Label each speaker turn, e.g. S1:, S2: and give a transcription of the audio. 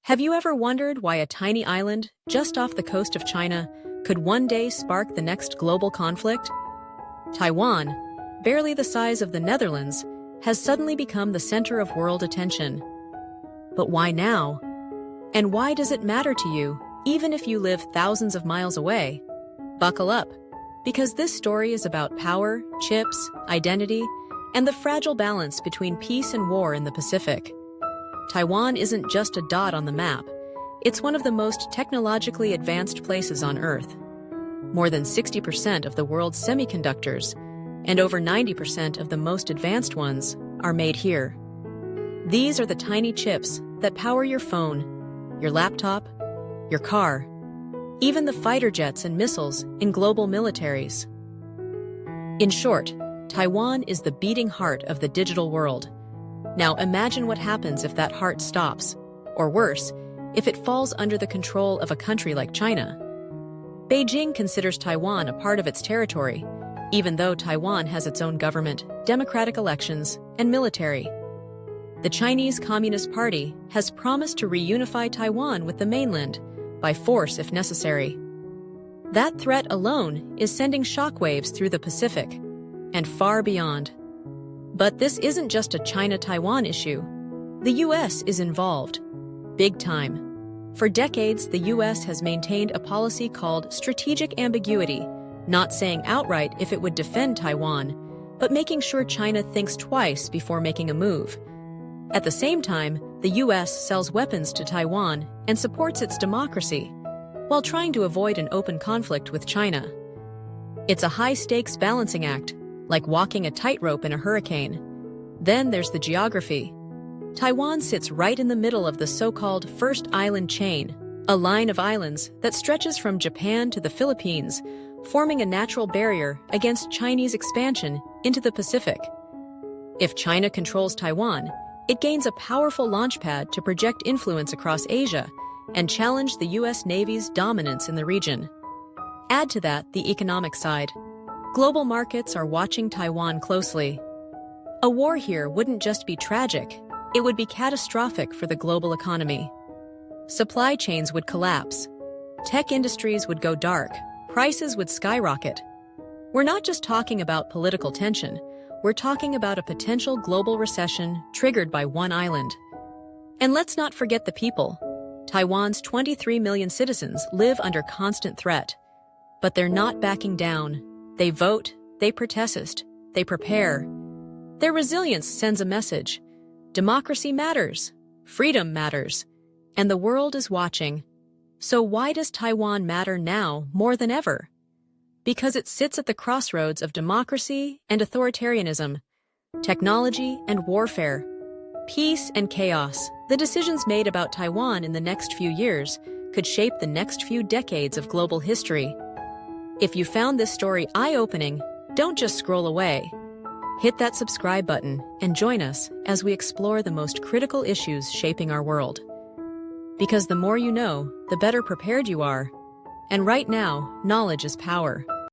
S1: Have you ever wondered why a tiny island just off the coast of China could one day spark the next global conflict? Taiwan, barely the size of the Netherlands, has suddenly become the center of world attention. But why now? And why does it matter to you, even if you live thousands of miles away? Buckle up, because this story is about power, chips, identity, and the fragile balance between peace and war in the Pacific. Taiwan isn't just a dot on the map. It's one of the most technologically advanced places on Earth. More than 60% of the world's semiconductors, and over 90% of the most advanced ones, are made here. These are the tiny chips that power your phone, your laptop, your car, even the fighter jets and missiles in global militaries. In short, Taiwan is the beating heart of the digital world. Now imagine what happens if that heart stops, or worse, if it falls under the control of a country like China. Beijing considers Taiwan a part of its territory, even though Taiwan has its own government, democratic elections, and military. The Chinese Communist Party has promised to reunify Taiwan with the mainland, by force if necessary. That threat alone is sending shockwaves through the Pacific, and far beyond. But this isn't just a China-Taiwan issue. The U.S. is involved. Big time. For decades, the U.S. has maintained a policy called strategic ambiguity, not saying outright if it would defend Taiwan, but making sure China thinks twice before making a move. At the same time, the U.S. sells weapons to Taiwan and supports its democracy, while trying to avoid an open conflict with China. It's a high-stakes balancing act, like walking a tightrope in a hurricane. Then there's the geography. Taiwan sits right in the middle of the so-called First Island Chain, a line of islands that stretches from Japan to the Philippines, forming a natural barrier against Chinese expansion into the Pacific. If China controls Taiwan, it gains a powerful launchpad to project influence across Asia and challenge the U.S. Navy's dominance in the region. Add to that the economic side. Global markets are watching Taiwan closely. A war here wouldn't just be tragic, it would be catastrophic for the global economy. Supply chains would collapse. Tech industries would go dark. Prices would skyrocket. We're not just talking about political tension, we're talking about a potential global recession triggered by one island. And let's not forget the people. Taiwan's 23 million citizens live under constant threat. But they're not backing down. They vote, they protest, they prepare. Their resilience sends a message. Democracy matters, freedom matters, and the world is watching. So why does Taiwan matter now more than ever? Because it sits at the crossroads of democracy and authoritarianism, technology and warfare, peace and chaos. The decisions made about Taiwan in the next few years could shape the next few decades of global history. If you found this story eye-opening, don't just scroll away. Hit that subscribe button and join us as we explore the most critical issues shaping our world. Because the more you know, the better prepared you are. And right now, knowledge is power.